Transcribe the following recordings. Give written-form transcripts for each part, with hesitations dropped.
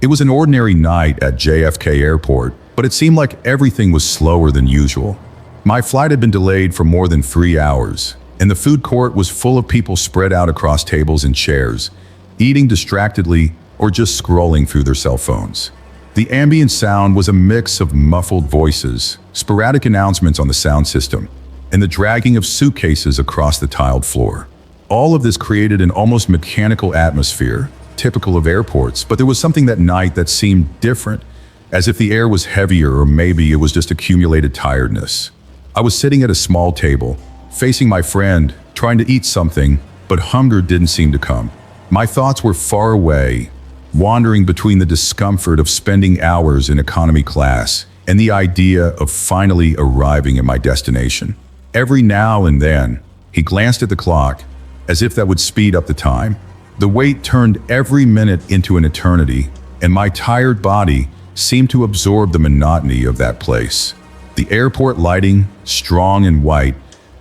It was an ordinary night at JFK Airport, but it seemed like everything was slower than usual. My flight had been delayed for more than 3 hours, and the food court was full of people spread out across tables and chairs, eating distractedly or just scrolling through their cell phones. The ambient sound was a mix of muffled voices, sporadic announcements on the sound system, and the dragging of suitcases across the tiled floor. All of this created an almost mechanical atmosphere, typical of airports, but there was something that night that seemed different, as if the air was heavier or maybe it was just accumulated tiredness. I was sitting at a small table, facing my friend, trying to eat something, but hunger didn't seem to come. My thoughts were far away, wandering between the discomfort of spending hours in economy class and the idea of finally arriving at my destination. Every now and then, he glanced at the clock, as if that would speed up the time. The wait turned every minute into an eternity, and my tired body seemed to absorb the monotony of that place. The airport lighting, strong and white,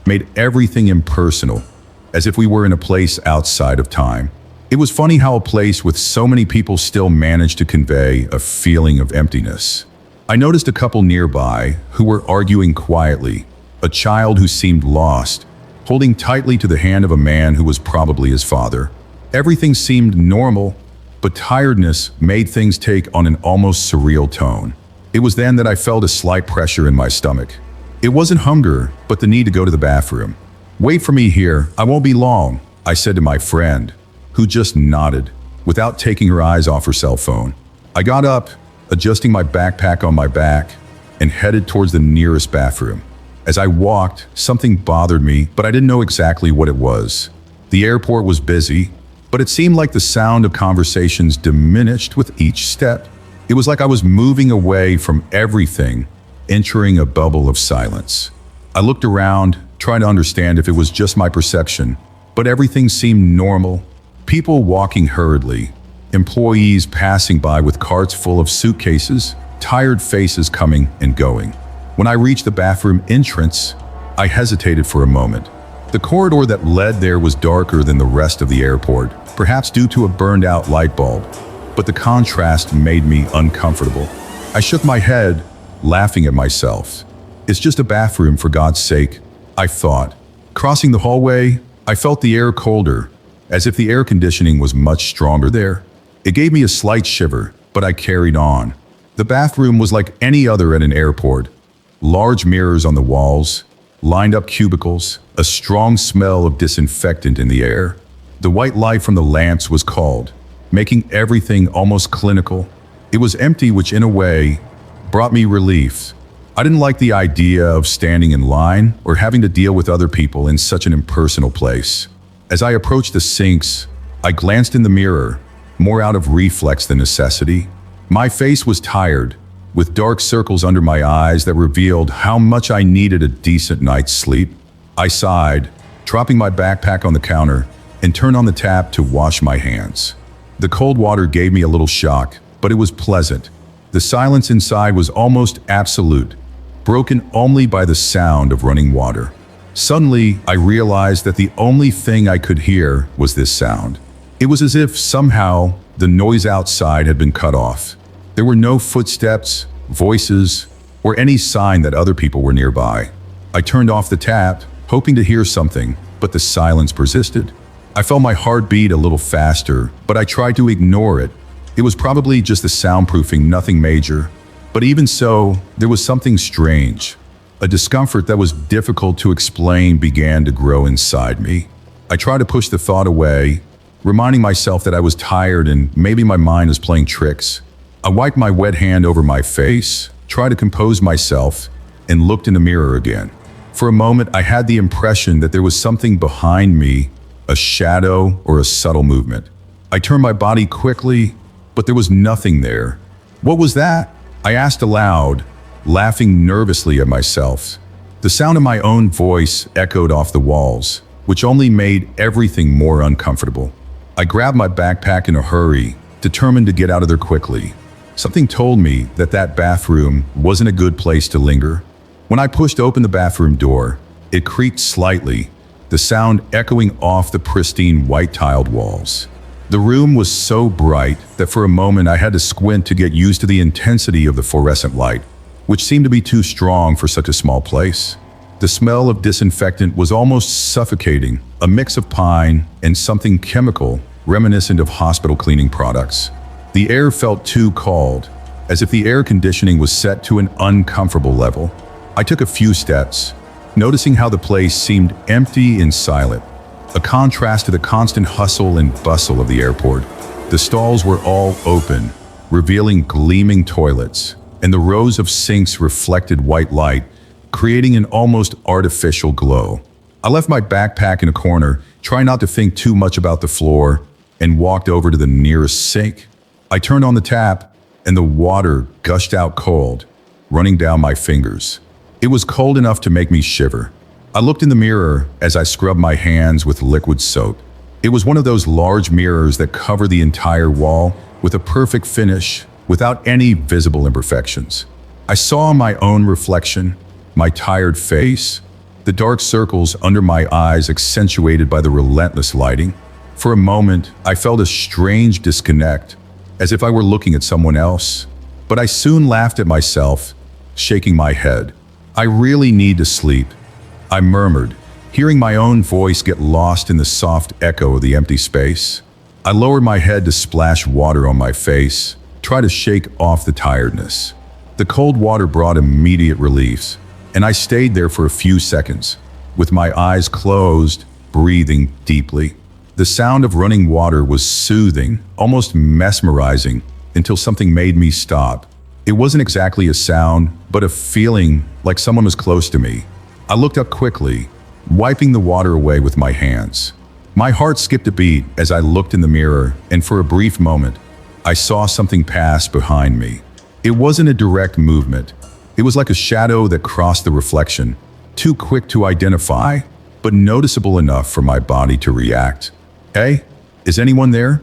made everything impersonal, as if we were in a place outside of time. It was funny how a place with so many people still managed to convey a feeling of emptiness. I noticed a couple nearby who were arguing quietly, a child who seemed lost, holding tightly to the hand of a man who was probably his father. Everything seemed normal, but tiredness made things take on an almost surreal tone. It was then that I felt a slight pressure in my stomach. It wasn't hunger, but the need to go to the bathroom. "Wait for me here, I won't be long," I said to my friend, who just nodded, without taking her eyes off her cell phone. I got up, adjusting my backpack on my back, and headed towards the nearest bathroom. As I walked, something bothered me, but I didn't know exactly what it was. The airport was busy, but it seemed like the sound of conversations diminished with each step. It was like I was moving away from everything, entering a bubble of silence. I looked around, trying to understand if it was just my perception, but everything seemed normal. People walking hurriedly, employees passing by with carts full of suitcases, tired faces coming and going. When I reached the bathroom entrance, I hesitated for a moment. The corridor that led there was darker than the rest of the airport, perhaps due to a burned-out light bulb, but the contrast made me uncomfortable. I shook my head, laughing at myself. "It's just a bathroom, for God's sake," I thought. Crossing the hallway, I felt the air colder, as if the air conditioning was much stronger there. It gave me a slight shiver, but I carried on. The bathroom was like any other at an airport. Large mirrors on the walls, lined-up cubicles, a strong smell of disinfectant in the air. The white light from the lamps was cold, making everything almost clinical. It was empty, which in a way brought me relief. I didn't like the idea of standing in line or having to deal with other people in such an impersonal place. As I approached the sinks, I glanced in the mirror, more out of reflex than necessity. My face was tired, with dark circles under my eyes that revealed how much I needed a decent night's sleep. I sighed, dropping my backpack on the counter, and turned on the tap to wash my hands. The cold water gave me a little shock, but it was pleasant. The silence inside was almost absolute, broken only by the sound of running water. Suddenly, I realized that the only thing I could hear was this sound. It was as if somehow the noise outside had been cut off. There were no footsteps, voices, or any sign that other people were nearby. I turned off the tap, hoping to hear something, but the silence persisted. I felt my heart beat a little faster, but I tried to ignore it. It was probably just the soundproofing, nothing major. But even so, there was something strange. A discomfort that was difficult to explain began to grow inside me. I tried to push the thought away, reminding myself that I was tired and maybe my mind was playing tricks. I wiped my wet hand over my face, tried to compose myself, and looked in the mirror again. For a moment, I had the impression that there was something behind me, a shadow or a subtle movement. I turned my body quickly, but there was nothing there. "What was that?" I asked aloud, laughing nervously at myself. The sound of my own voice echoed off the walls, which only made everything more uncomfortable. I grabbed my backpack in a hurry, determined to get out of there quickly. Something told me that that bathroom wasn't a good place to linger. When I pushed open the bathroom door, it creaked slightly, the sound echoing off the pristine white-tiled walls. The room was so bright that for a moment I had to squint to get used to the intensity of the fluorescent light, which seemed to be too strong for such a small place. The smell of disinfectant was almost suffocating, a mix of pine and something chemical reminiscent of hospital cleaning products. The air felt too cold, as if the air conditioning was set to an uncomfortable level. I took a few steps, noticing how the place seemed empty and silent, a contrast to the constant hustle and bustle of the airport. The stalls were all open, revealing gleaming toilets, and the rows of sinks reflected white light, creating an almost artificial glow. I left my backpack in a corner, trying not to think too much about the floor, and walked over to the nearest sink. I turned on the tap, and the water gushed out cold, running down my fingers. It was cold enough to make me shiver. I looked in the mirror as I scrubbed my hands with liquid soap. It was one of those large mirrors that cover the entire wall with a perfect finish, without any visible imperfections. I saw my own reflection, my tired face, the dark circles under my eyes accentuated by the relentless lighting. For a moment, I felt a strange disconnect, as if I were looking at someone else. But I soon laughed at myself, shaking my head. I really need to sleep, I murmured, hearing my own voice get lost in the soft echo of the empty space. I lowered my head to splash water on my face, try to shake off the tiredness. The cold water brought immediate relief, and I stayed there for a few seconds, with my eyes closed, breathing deeply. The sound of running water was soothing, almost mesmerizing, until something made me stop. It wasn't exactly a sound, but a feeling like someone was close to me. I looked up quickly, wiping the water away with my hands. My heart skipped a beat as I looked in the mirror, and for a brief moment, I saw something pass behind me. It wasn't a direct movement. It was like a shadow that crossed the reflection, too quick to identify, but noticeable enough for my body to react. "Hey, is anyone there?"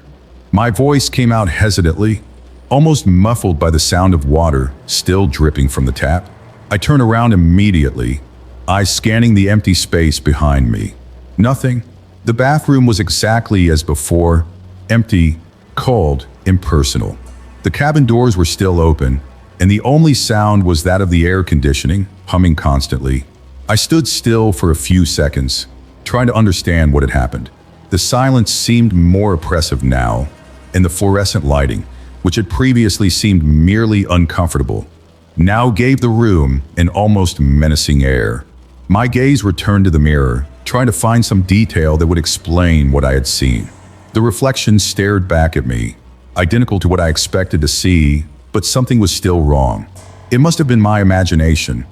My voice came out hesitantly, almost muffled by the sound of water still dripping from the tap. I turned around immediately, eyes scanning the empty space behind me. Nothing. The bathroom was exactly as before, empty, cold, impersonal. The cabin doors were still open, and the only sound was that of the air conditioning, humming constantly. I stood still for a few seconds, trying to understand what had happened. The silence seemed more oppressive now, and the fluorescent lighting, which had previously seemed merely uncomfortable, now gave the room an almost menacing air. My gaze returned to the mirror, trying to find some detail that would explain what I had seen. The reflection stared back at me, identical to what I expected to see, but something was still wrong. It must have been my imagination.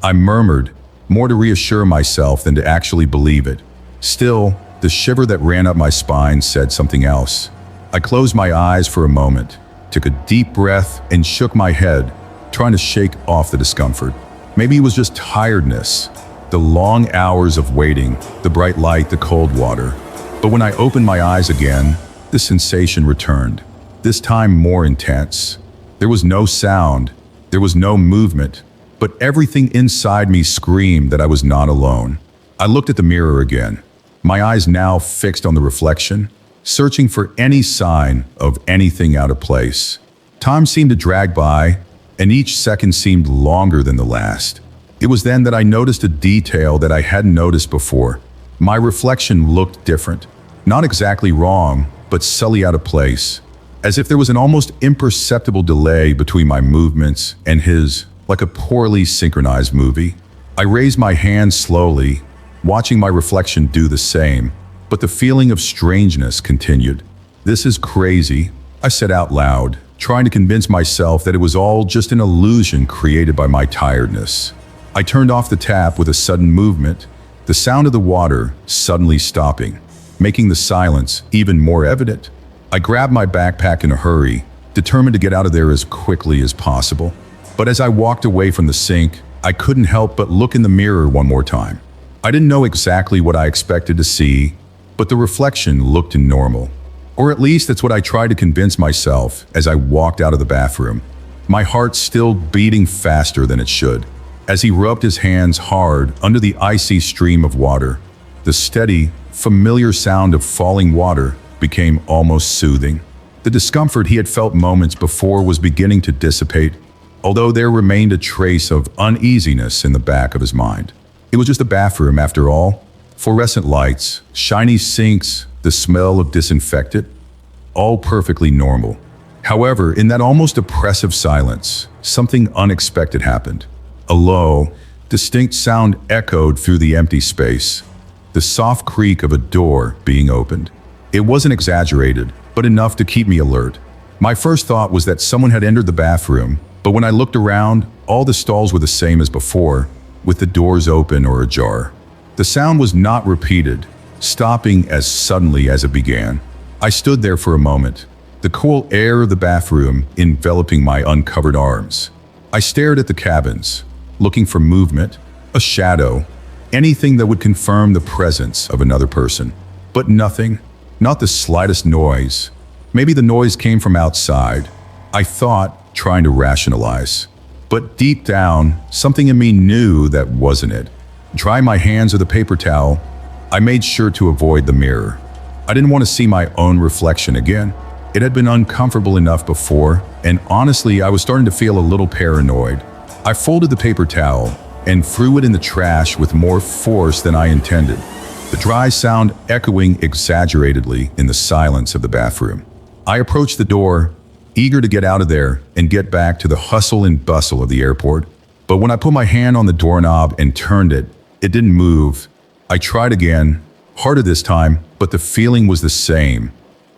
I murmured, more to reassure myself than to actually believe it. Still, the shiver that ran up my spine said something else. I closed my eyes for a moment, took a deep breath, and shook my head, trying to shake off the discomfort. Maybe it was just tiredness, the long hours of waiting, the bright light, the cold water. But when I opened my eyes again, the sensation returned, this time more intense. There was no sound, there was no movement, but everything inside me screamed that I was not alone. I looked at the mirror again, my eyes now fixed on the reflection, searching for any sign of anything out of place. Time seemed to drag by, and each second seemed longer than the last. It was then that I noticed a detail that I hadn't noticed before. My reflection looked different. Not exactly wrong, but subtly out of place. As if there was an almost imperceptible delay between my movements and his, like a poorly synchronized movie. I raised my hand slowly, watching my reflection do the same, but the feeling of strangeness continued. "This is crazy," I said out loud, trying to convince myself that it was all just an illusion created by my tiredness. I turned off the tap with a sudden movement, the sound of the water suddenly stopping, making the silence even more evident. I grabbed my backpack in a hurry, determined to get out of there as quickly as possible. But as I walked away from the sink, I couldn't help but look in the mirror one more time. I didn't know exactly what I expected to see, but the reflection looked normal. Or at least that's what I tried to convince myself as I walked out of the bathroom, my heart still beating faster than it should. As he rubbed his hands hard under the icy stream of water, the steady, familiar sound of falling water became almost soothing. The discomfort he had felt moments before was beginning to dissipate, although there remained a trace of uneasiness in the back of his mind. It was just a bathroom after all. Fluorescent lights, shiny sinks, the smell of disinfectant, all perfectly normal. However, in that almost oppressive silence, something unexpected happened. A low, distinct sound echoed through the empty space, the soft creak of a door being opened. It wasn't exaggerated, but enough to keep me alert. My first thought was that someone had entered the bathroom, but when I looked around, all the stalls were the same as before, with the doors open or ajar. The sound was not repeated, stopping as suddenly as it began. I stood there for a moment, the cool air of the bathroom enveloping my uncovered arms. I stared at the cabins, looking for movement, a shadow, anything that would confirm the presence of another person. But nothing, not the slightest noise. Maybe the noise came from outside, I thought, trying to rationalize. But deep down, something in me knew that wasn't it. Drying my hands with a paper towel, I made sure to avoid the mirror. I didn't want to see my own reflection again. It had been uncomfortable enough before, and honestly, I was starting to feel a little paranoid. I folded the paper towel and threw it in the trash with more force than I intended, the dry sound echoing exaggeratedly in the silence of the bathroom. I approached the door, eager to get out of there and get back to the hustle and bustle of the airport. But when I put my hand on the doorknob and turned it, it didn't move. I tried again, harder this time, but the feeling was the same,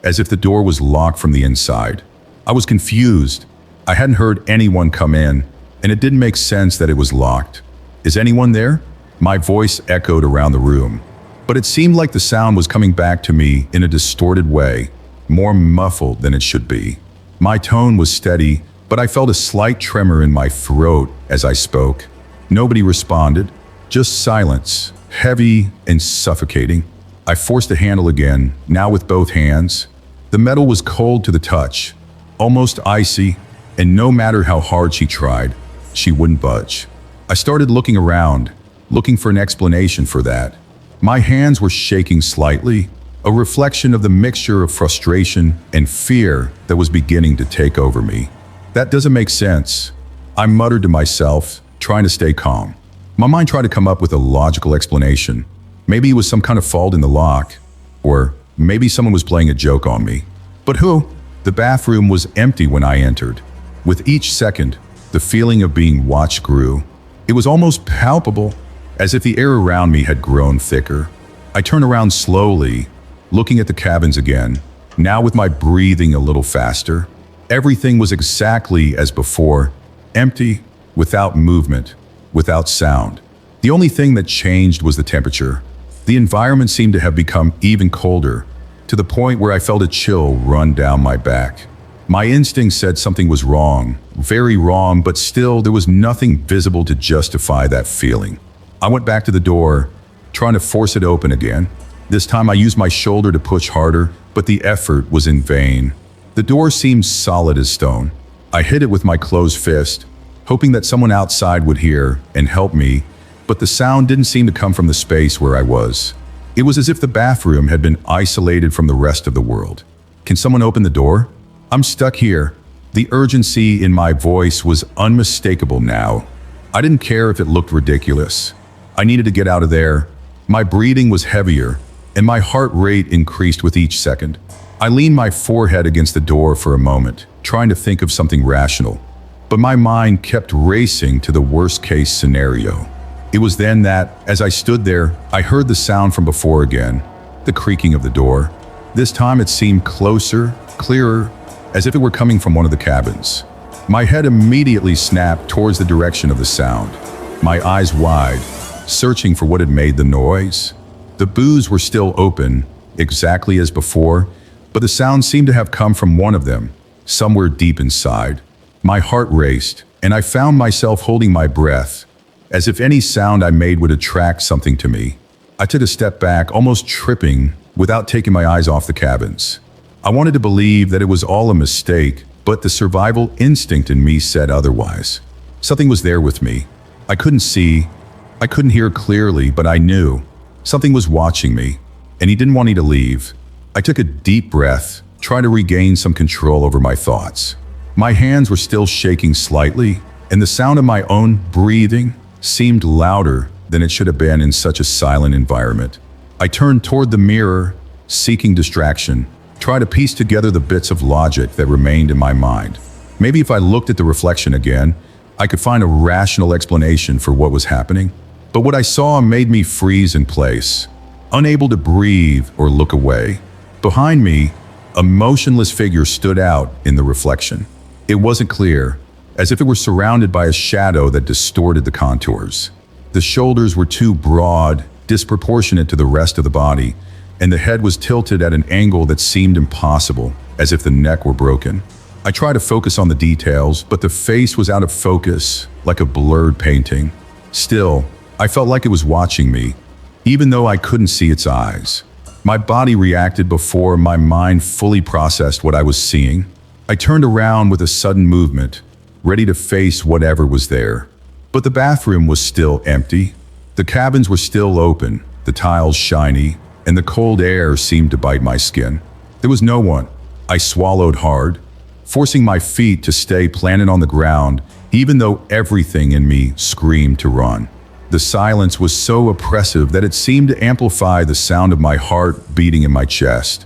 as if the door was locked from the inside. I was confused. I hadn't heard anyone come in, and it didn't make sense that it was locked. Is anyone there? My voice echoed around the room, but it seemed like the sound was coming back to me in a distorted way, more muffled than it should be. My tone was steady, but I felt a slight tremor in my throat as I spoke. Nobody responded, just silence, heavy and suffocating. I forced the handle again, now with both hands. The metal was cold to the touch, almost icy, and no matter how hard she tried, she wouldn't budge. I started looking around, looking for an explanation for that. My hands were shaking slightly, a reflection of the mixture of frustration and fear that was beginning to take over me. That doesn't make sense, I muttered to myself, trying to stay calm. My mind tried to come up with a logical explanation. Maybe it was some kind of fault in the lock, or maybe someone was playing a joke on me. But who? The bathroom was empty when I entered. With each second, the feeling of being watched grew. It was almost palpable, as if the air around me had grown thicker. I turned around slowly, looking at the cabins again, now with my breathing a little faster. Everything was exactly as before, empty, without movement, without sound. The only thing that changed was the temperature. The environment seemed to have become even colder, to the point where I felt a chill run down my back. My instinct said something was wrong, very wrong, but still there was nothing visible to justify that feeling. I went back to the door, trying to force it open again. This time I used my shoulder to push harder, but the effort was in vain. The door seemed solid as stone. I hit it with my closed fist, hoping that someone outside would hear and help me, but the sound didn't seem to come from the space where I was. It was as if the bathroom had been isolated from the rest of the world. Can someone open the door? I'm stuck here. The urgency in my voice was unmistakable now. I didn't care if it looked ridiculous. I needed to get out of there. My breathing was heavier, and my heart rate increased with each second. I leaned my forehead against the door for a moment, trying to think of something rational. But my mind kept racing to the worst-case scenario. It was then that, as I stood there, I heard the sound from before again, the creaking of the door. This time it seemed closer, clearer, as if it were coming from one of the cabins. My head immediately snapped towards the direction of the sound, my eyes wide, searching for what had made the noise. The booths were still open, exactly as before, but the sound seemed to have come from one of them, somewhere deep inside. My heart raced, and I found myself holding my breath, as if any sound I made would attract something to me. I took a step back, almost tripping, without taking my eyes off the cabins. I wanted to believe that it was all a mistake, but the survival instinct in me said otherwise. Something was there with me. I couldn't see, I couldn't hear clearly, but I knew. Something was watching me, and he didn't want me to leave. I took a deep breath, trying to regain some control over my thoughts. My hands were still shaking slightly, and the sound of my own breathing seemed louder than it should have been in such a silent environment. I turned toward the mirror, seeking distraction, trying to piece together the bits of logic that remained in my mind. Maybe if I looked at the reflection again, I could find a rational explanation for what was happening. But what I saw made me freeze in place, unable to breathe or look away. Behind me, a motionless figure stood out in the reflection. It wasn't clear, as if it were surrounded by a shadow that distorted the contours. The shoulders were too broad, disproportionate to the rest of the body, and the head was tilted at an angle that seemed impossible, as if the neck were broken. I tried to focus on the details, but the face was out of focus, like a blurred painting. Still, I felt like it was watching me, even though I couldn't see its eyes. My body reacted before my mind fully processed what I was seeing. I turned around with a sudden movement, ready to face whatever was there. But the bathroom was still empty. The cabins were still open, the tiles shiny, and the cold air seemed to bite my skin. There was no one. I swallowed hard, forcing my feet to stay planted on the ground, even though everything in me screamed to run. The silence was so oppressive that it seemed to amplify the sound of my heart beating in my chest,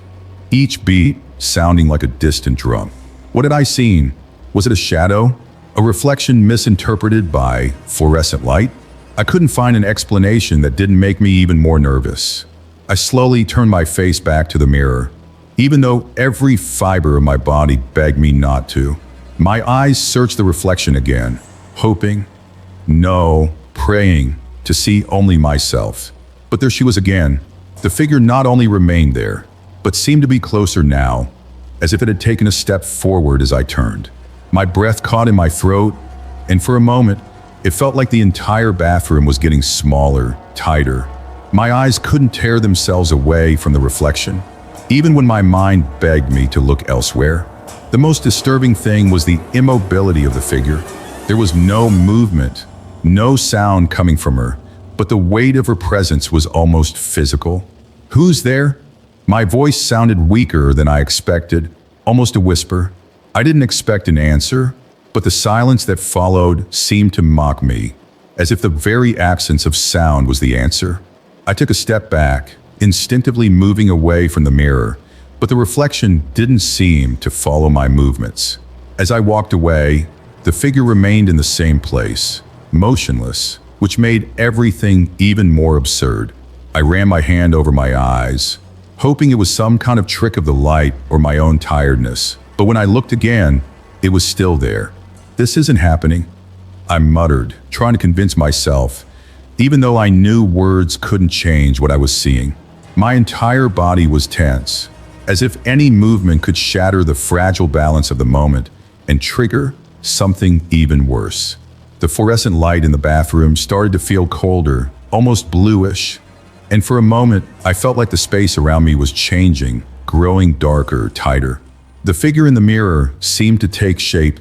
each beat sounding like a distant drum. What had I seen? Was it a shadow? A reflection misinterpreted by fluorescent light? I couldn't find an explanation that didn't make me even more nervous. I slowly turned my face back to the mirror, even though every fiber of my body begged me not to. My eyes searched the reflection again, hoping, no, praying to see only myself. But there she was again. The figure not only remained there, but seemed to be closer now, as if it had taken a step forward as I turned. My breath caught in my throat, and for a moment, it felt like the entire bathroom was getting smaller, tighter. My eyes couldn't tear themselves away from the reflection, even when my mind begged me to look elsewhere. The most disturbing thing was the immobility of the figure. There was no movement, no sound coming from her, but the weight of her presence was almost physical. "Who's there?" My voice sounded weaker than I expected, almost a whisper. I didn't expect an answer, but the silence that followed seemed to mock me, as if the very absence of sound was the answer. I took a step back, instinctively moving away from the mirror, but the reflection didn't seem to follow my movements. As I walked away, the figure remained in the same place, motionless, which made everything even more absurd. I ran my hand over my eyes, hoping it was some kind of trick of the light or my own tiredness. But when I looked again, it was still there. "This isn't happening," I muttered, trying to convince myself, even though I knew words couldn't change what I was seeing. My entire body was tense, as if any movement could shatter the fragile balance of the moment and trigger something even worse. The fluorescent light in the bathroom started to feel colder, almost bluish, and for a moment, I felt like the space around me was changing, growing darker, tighter. The figure in the mirror seemed to take shape,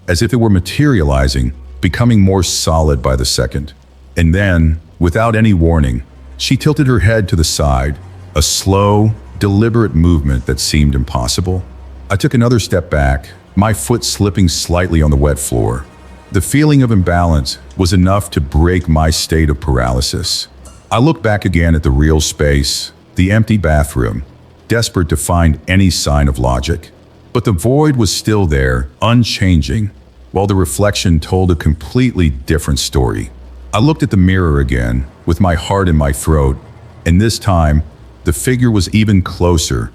as if it were materializing, becoming more solid by the second. And then, without any warning, she tilted her head to the side, a slow, deliberate movement that seemed impossible. I took another step back, my foot slipping slightly on the wet floor. The feeling of imbalance was enough to break my state of paralysis. I looked back again at the real space, the empty bathroom, desperate to find any sign of logic. But the void was still there, unchanging, while the reflection told a completely different story. I looked at the mirror again, with my heart in my throat, and this time, the figure was even closer,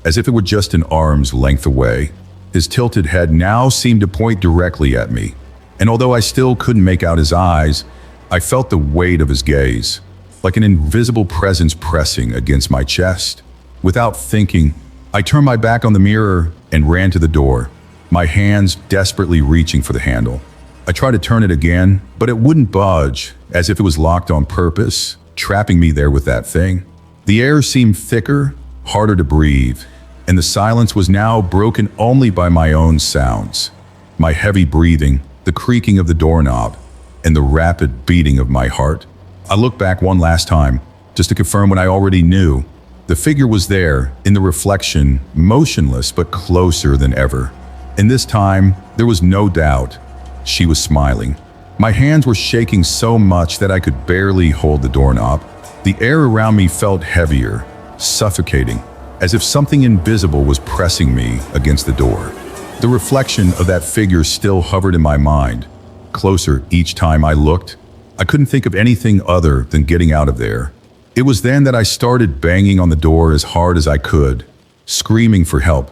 as if it were just an arm's length away. His tilted head now seemed to point directly at me, and although I still couldn't make out his eyes, I felt the weight of his gaze, like an invisible presence pressing against my chest. Without thinking, I turned my back on the mirror and ran to the door, my hands desperately reaching for the handle. I tried to turn it again, but it wouldn't budge, as if it was locked on purpose, trapping me there with that thing. The air seemed thicker, harder to breathe, and the silence was now broken only by my own sounds. My heavy breathing, the creaking of the doorknob, and the rapid beating of my heart. I looked back one last time, just to confirm what I already knew. The figure was there, in the reflection, motionless but closer than ever. And this time, there was no doubt. She was smiling. My hands were shaking so much that I could barely hold the doorknob. The air around me felt heavier, suffocating, as if something invisible was pressing me against the door. The reflection of that figure still hovered in my mind, closer each time I looked. I couldn't think of anything other than getting out of there. It was then that I started banging on the door as hard as I could, screaming for help,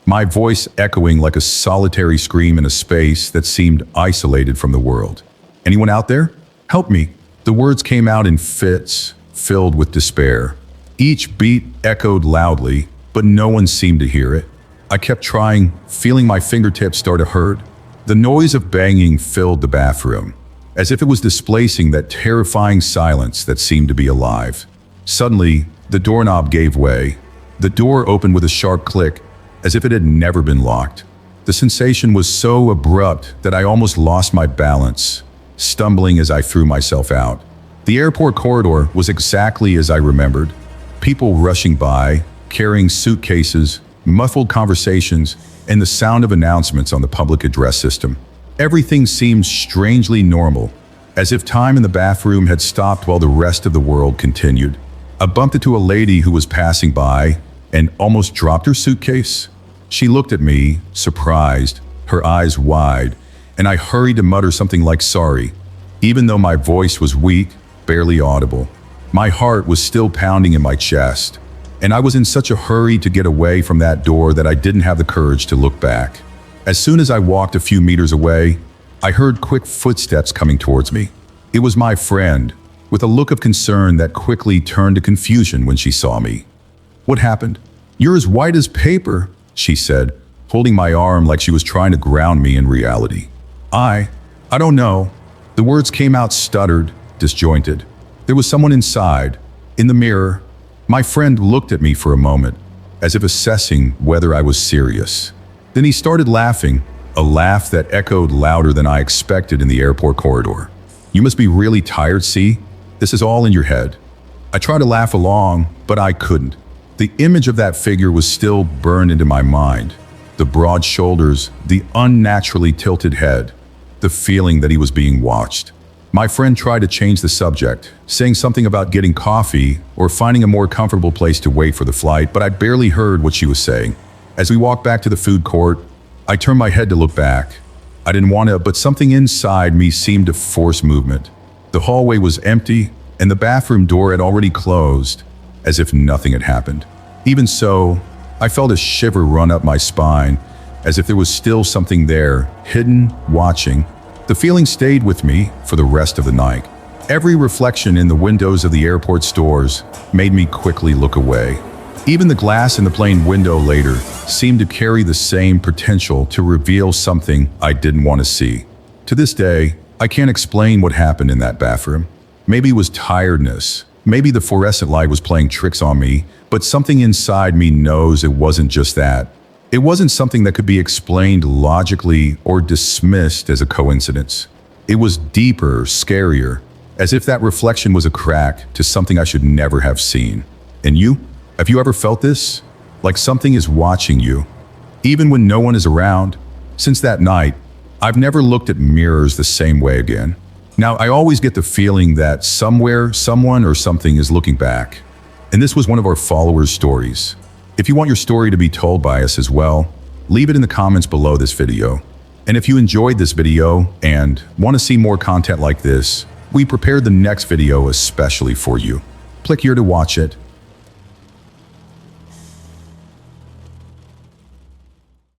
my voice echoing like a solitary scream in a space that seemed isolated from the world. "Anyone out there? Help me." The words came out in fits, filled with despair. Each beat echoed loudly, but no one seemed to hear it. I kept trying, feeling my fingertips start to hurt. The noise of banging filled the bathroom, as if it was displacing that terrifying silence that seemed to be alive. Suddenly, the doorknob gave way. The door opened with a sharp click, as if it had never been locked. The sensation was so abrupt that I almost lost my balance, stumbling as I threw myself out. The airport corridor was exactly as I remembered. People rushing by, carrying suitcases, muffled conversations, and the sound of announcements on the public address system. Everything seemed strangely normal, as if time in the bathroom had stopped while the rest of the world continued. I bumped into a lady who was passing by and almost dropped her suitcase. She looked at me, surprised, her eyes wide, and I hurried to mutter something like sorry. Even though my voice was weak, barely audible, my heart was still pounding in my chest, and I was in such a hurry to get away from that door that I didn't have the courage to look back. As soon as I walked a few meters away, I heard quick footsteps coming towards me. It was my friend, with a look of concern that quickly turned to confusion when she saw me. "What happened? You're as white as paper," she said, holding my arm like she was trying to ground me in reality. I don't know." The words came out stuttered, disjointed. There was someone inside, in the mirror. My friend looked at me for a moment, as if assessing whether I was serious. Then he started laughing, a laugh that echoed louder than I expected in the airport corridor. "You must be really tired, see? This is all in your head." I tried to laugh along, but I couldn't. The image of that figure was still burned into my mind. The broad shoulders, the unnaturally tilted head, the feeling that he was being watched. My friend tried to change the subject, saying something about getting coffee or finding a more comfortable place to wait for the flight, but I barely heard what she was saying. As we walked back to the food court, I turned my head to look back. I didn't want to, but something inside me seemed to force movement. The hallway was empty, and the bathroom door had already closed, as if nothing had happened. Even so, I felt a shiver run up my spine, as if there was still something there, hidden, watching. The feeling stayed with me for the rest of the night. Every reflection in the windows of the airport stores made me quickly look away. Even the glass in the plane window later seemed to carry the same potential to reveal something I didn't want to see. To this day, I can't explain what happened in that bathroom. Maybe it was tiredness. Maybe the fluorescent light was playing tricks on me, but something inside me knows it wasn't just that. It wasn't something that could be explained logically or dismissed as a coincidence. It was deeper, scarier, as if that reflection was a crack to something I should never have seen. And you? Have you ever felt this? Like something is watching you, even when no one is around? Since that night, I've never looked at mirrors the same way again. Now, I always get the feeling that somewhere, someone or something is looking back. And this was one of our followers' stories. If you want your story to be told by us as well, leave it in the comments below this video. And if you enjoyed this video and want to see more content like this, we prepared the next video especially for you. Click here to watch it.